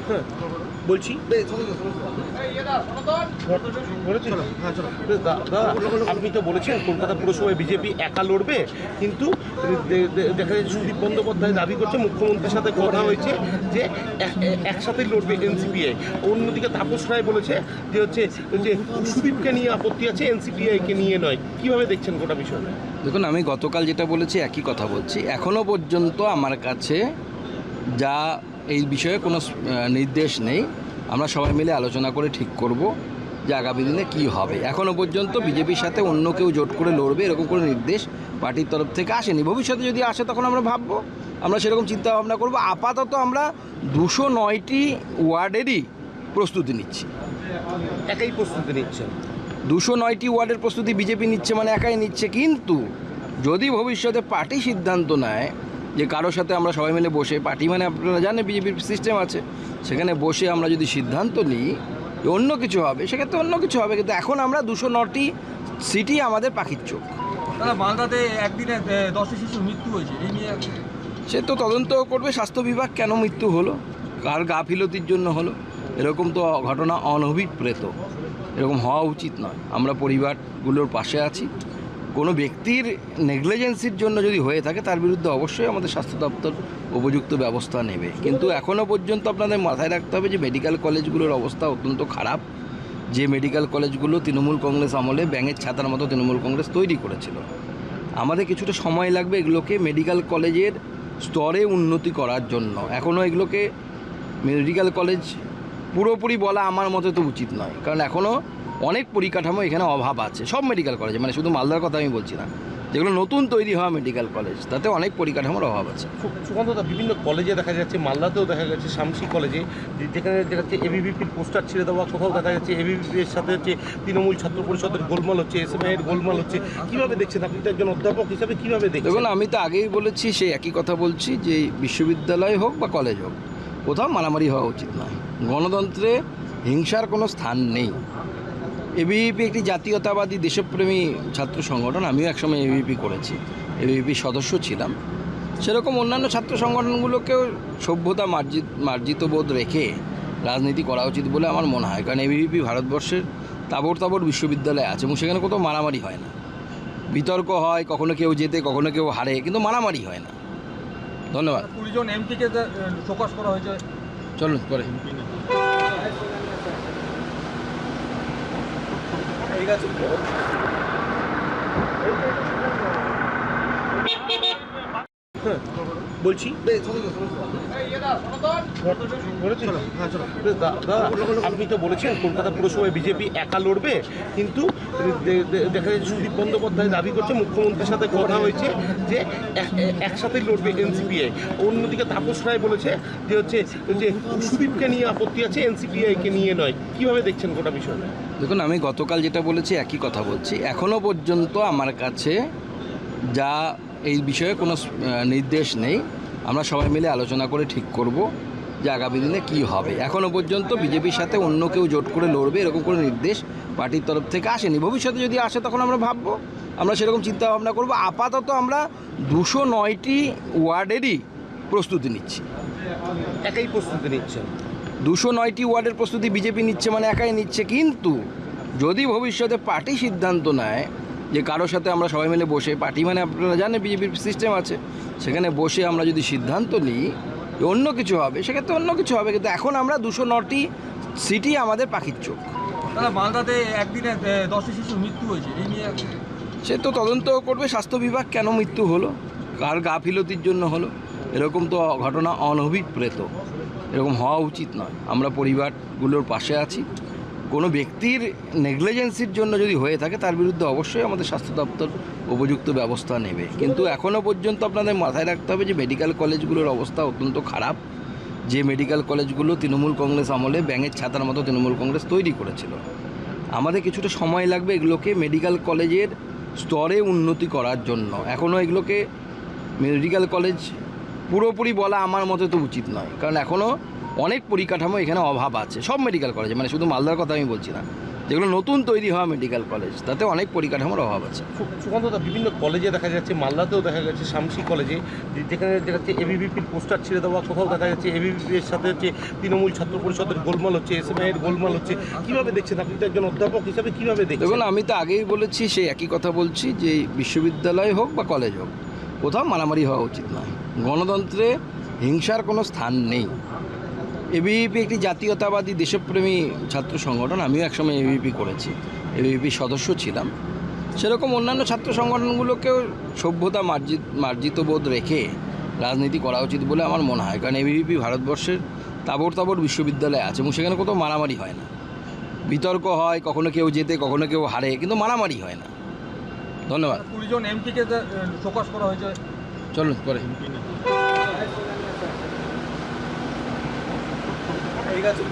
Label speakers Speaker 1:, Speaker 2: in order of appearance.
Speaker 1: হ্যাঁ বলছি দাদা, আপনি তো বলেছেন কলকাতা পুরসভায় বিজেপি একা লড়বে, কিন্তু দেখা যাচ্ছে সুদীপ বন্দ্যোপাধ্যায় দাবি করছে মুখ্যমন্ত্রীর সাথে কথা হয়েছে যে একসাথেই লড়বে এনসিপিআই। অন্যদিকে তাপস রায় বলেছে যে সুদীপকে নিয়ে আপত্তি আছে, এনসিপিআইকে নিয়ে নয়। কিভাবে দেখছেন গোটা বিষয়টা?
Speaker 2: দেখুন, আমি গতকাল যেটা বলেছি একই কথা বলছি। এখনও পর্যন্ত আমার কাছে যা এই বিষয়ে কোনো নির্দেশ নেই। আমরা সবাই মিলে আলোচনা করে ঠিক করব যে আগামী দিনে কী হবে। এখনও পর্যন্ত বিজেপির সাথে অন্য কেউ জোট করে লড়বে এরকম কোনো নির্দেশ পার্টির তরফ থেকে আসেনি। ভবিষ্যতে যদি আসে তখন আমরা ভাববো, আমরা সেরকম চিন্তা ভাবনা করব। আপাতত আমরা 209টি ওয়ার্ডেরই প্রস্তুতি নিচ্ছি।
Speaker 1: একাই প্রস্তুতি নিচ্ছেন?
Speaker 2: 209টি ওয়ার্ডের প্রস্তুতি বিজেপি নিচ্ছে, মানে একাই নিচ্ছে। কিন্তু যদি ভবিষ্যতে পার্টি সিদ্ধান্ত নেয় যে কারোর সাথে আমরা সবাই মিলে বসে, পার্টি মানে আপনারা জানেন বিজেপির সিস্টেম আছে, সেখানে বসে আমরা যদি সিদ্ধান্ত নিই যে অন্য কিছু হবে, সেক্ষেত্রে অন্য কিছু হবে। কিন্তু এখন আমরা 209টি সিটি আমাদের পাখির চোখ।
Speaker 3: দাদা, মালদাতে একদিনে 10টি শিশুর মৃত্যু হয়েছে, এই নিয়ে
Speaker 2: সে তো তদন্ত করবে স্বাস্থ্য বিভাগ, কেন মৃত্যু হলো, কার গাফিলতির জন্য হলো। এরকম তো ঘটনা অনভিপ্রেত, এরকম হওয়া উচিত নয়। আমরা পরিবারগুলোর পাশে আছি। কোনো ব্যক্তির নেগলিজেন্সির জন্য যদি হয়ে থাকে তার বিরুদ্ধে অবশ্যই আমাদের স্বাস্থ্য দপ্তর উপযুক্ত ব্যবস্থা নেবে। কিন্তু এখনও পর্যন্ত আপনাদের মাথায় রাখতে হবে যে মেডিকেল কলেজগুলোর অবস্থা অত্যন্ত খারাপ। যে মেডিকেল কলেজগুলো তৃণমূল কংগ্রেস আমলে ব্যাঙের ছাতার মতো তৃণমূল কংগ্রেস তৈরি করেছিল, আমাদের কিছুটা সময় লাগবে এগুলোকে মেডিকেল কলেজের স্তরে উন্নতি করার জন্য। এখনও এগুলোকে মেডিকেল কলেজ পুরোপুরি বলা আমার মতে তো উচিত নয়, কারণ এখনও অনেক পরিকাঠামো এখানে অভাব আছে। সব মেডিকেল কলেজে, মানে শুধু মালদার কথা আমি বলছি না, যেগুলো নতুন তৈরি হওয়া মেডিকেল কলেজ, তাতে অনেক পরিকাঠামোর অভাব আছে।
Speaker 1: সুকান্তদা, বিভিন্ন কলেজে দেখা যাচ্ছে, মালদাতেও দেখা যাচ্ছে শামসি কলেজে, যেখানে দেখা যাচ্ছে এবিভিপির পোস্টার ছিঁড়ে দেওয়া, কোথাও দেখা যাচ্ছে এবিভিপির সাথে হচ্ছে তৃণমূল ছাত্র পরিষদের গোলমাল হচ্ছে, এসএমআইয়ের গোলমাল হচ্ছে। কীভাবে দেখছেন আপনি তো একজন অধ্যাপক হিসাবে, কীভাবে দেখছেন?
Speaker 2: দেখুন, আমি তো আগেই বলেছি, সেই একই কথা বলছি যে বিশ্ববিদ্যালয় হোক বা কলেজ হোক, কোথাও মারামারি হওয়া উচিত নয়। গণতন্ত্রে হিংসার কোনো স্থান নেই। এবিভিপি একটি জাতীয়তাবাদী দেশপ্রেমী ছাত্র সংগঠন। আমিও একসময় এবিভিপি করেছি, এবিভিপির সদস্য ছিলাম। সেরকম অন্যান্য ছাত্র সংগঠনগুলোকেও সভ্যতা মার্জিত বোধ রেখে রাজনীতি করা উচিত বলে আমার মনে হয়। কারণ এবিভিপি ভারতবর্ষের তাবড় তাবড় বিশ্ববিদ্যালয় আছে এবং সেখানে কোথাও মারামারি হয় না। বিতর্ক হয়, কখনো কেউ জেতে কখনো কেউ হারে, কিন্তু মারামারি হয় না। ধন্যবাদ।
Speaker 3: 20 জন এমপিকে শোকজ করা হয়েছে।
Speaker 2: চলুন পরে।
Speaker 1: ঠিক আছে। হ্যাঁ বলছি দাদা, আপনি তো বলেছেন কলকাতা পুরসভায় বিজেপি একা লড়বে, কিন্তু দেখা যাচ্ছে সুদীপ বন্দ্যোপাধ্যায় দাবি করছে মুখ্যমন্ত্রীর সাথে কথা হয়েছে যে একসাথেই লড়বে এনসিপিআই। অন্যদিকে তাপস রায় বলেছে যে সুদীপকে নিয়ে আপত্তি আছে, এনসিপিআইকে নিয়ে নয়। কিভাবে দেখছেন গোটা বিষয়টা?
Speaker 2: দেখুন, আমি গতকাল যেটা বলেছি একই কথা বলছি। এখনও পর্যন্ত আমার কাছে যা এই বিষয়ে কোনো নির্দেশ নেই। আমরা সবাই মিলে আলোচনা করে ঠিক করব যে আগামী দিনে কী হবে। এখনও পর্যন্ত বিজেপির সাথে অন্য কেউ জোট করে লড়বে এরকম কোনো নির্দেশ পার্টির তরফ থেকে আসেনি। ভবিষ্যতে যদি আসে তখন আমরা ভাববো, আমরা সেরকম চিন্তা ভাবনা করব। আপাতত আমরা 209টি ওয়ার্ডেরই প্রস্তুতি নিচ্ছি।
Speaker 1: একাই প্রস্তুতি নিচ্ছেন?
Speaker 2: 209টি ওয়ার্ডের প্রস্তুতি বিজেপি নিচ্ছে, মানে একাই নিচ্ছে। কিন্তু যদি ভবিষ্যতে পার্টি সিদ্ধান্ত নেয় যে কারোর সাথে আমরা সবাই মিলে বসে, পার্টি মানে আপনারা জানেন বিজেপির সিস্টেম আছে, সেখানে বসে আমরা যদি সিদ্ধান্ত নিই যে অন্য কিছু হবে, সেক্ষেত্রে অন্য কিছু হবে। কিন্তু এখন আমরা 209টি সিটি আমাদের পাখির চোখ।
Speaker 3: দাদা, মালদাতে একদিনে 10টি শিশুর মৃত্যু হয়েছে, এই নিয়ে
Speaker 2: সে তো তদন্ত করবে স্বাস্থ্য বিভাগ, কেন মৃত্যু হলো, কার গাফিলতির জন্য হলো। এরকম তো ঘটনা অনভিপ্রেত, এরকম হওয়া উচিত নয়। আমরা পরিবারগুলোর পাশে আছি। কোনো ব্যক্তির নেগলিজেন্সির জন্য যদি হয়ে থাকে তার বিরুদ্ধে অবশ্যই আমাদের স্বাস্থ্য দপ্তর উপযুক্ত ব্যবস্থা নেবে। কিন্তু এখনও পর্যন্ত আপনাদের মাথায় রাখতে হবে যে মেডিকেল কলেজগুলোর অবস্থা অত্যন্ত খারাপ। যে মেডিকেল কলেজগুলো তৃণমূল কংগ্রেস আমলে ব্যাঙের ছাতার মতো তৃণমূল কংগ্রেস তৈরি করেছিল, আমাদের কিছুটা সময় লাগবে এগুলোকে মেডিকেল কলেজের স্তরে উন্নতি করার জন্য। এখনও এগুলোকে মেডিকেল কলেজ পুরোপুরি বলা আমার মতে তো উচিত নয়, কারণ এখনও অনেক পরিকাঠামো এখানে অভাব আছে। সব মেডিকেল কলেজে, মানে শুধু মালদার কথা আমি বলছি না, যেগুলো নতুন তৈরি হওয়া মেডিকেল কলেজ, তাতে অনেক পরিকাঠামোর অভাব আছে।
Speaker 1: সুকান্তদা, বিভিন্ন কলেজে দেখা যাচ্ছে, মালদাতেও দেখা যাচ্ছে শামসি কলেজে, যেখানে দেখা যাচ্ছে এবিভিপির পোস্টার ছেড়ে দেওয়া, কোথাও দেখা যাচ্ছে এবিভিপির সাথে হচ্ছে তৃণমূল ছাত্র পরিষদের গোলমাল হচ্ছে, এসএমআই এর গোলমাল হচ্ছে। কীভাবে দেখছেন আপনি তো একজন অধ্যাপক হিসাবে, কীভাবে দেখছেন?
Speaker 2: দেখুন, আমি তো আগেই বলেছি, সেই একই কথা বলছি, যে বিশ্ববিদ্যালয় হোক বা কলেজ হোক, কোথাও মারামারি হওয়া উচিত নয়। গণতন্ত্রে হিংসার কোনো স্থান নেই। এবিভিপি একটি জাতীয়তাবাদী দেশপ্রেমী ছাত্র সংগঠন, আমিও একসময় এবিভিপি করেছি, এবিভিপির সদস্য ছিলাম। সেরকম অন্যান্য ছাত্র সংগঠনগুলোকেও সভ্যতা মার্জিত বোধ রেখে রাজনীতি করা উচিত বলে আমার মনে হয়। কারণ এবিভিপি ভারতবর্ষের তাবড় তাবড় বিশ্ববিদ্যালয় আছে এবং সেখানে কোথাও মারামারি হয় না। বিতর্ক হয়, কখনো কেউ জেতে, কখনো কেউ হারে, কিন্তু মারামারি হয় না। ধন্যবাদ।
Speaker 3: 20 জন এমপিকে শোকজ করা হয়েছে।
Speaker 2: চলুন পরে।
Speaker 3: ঠিক আছে।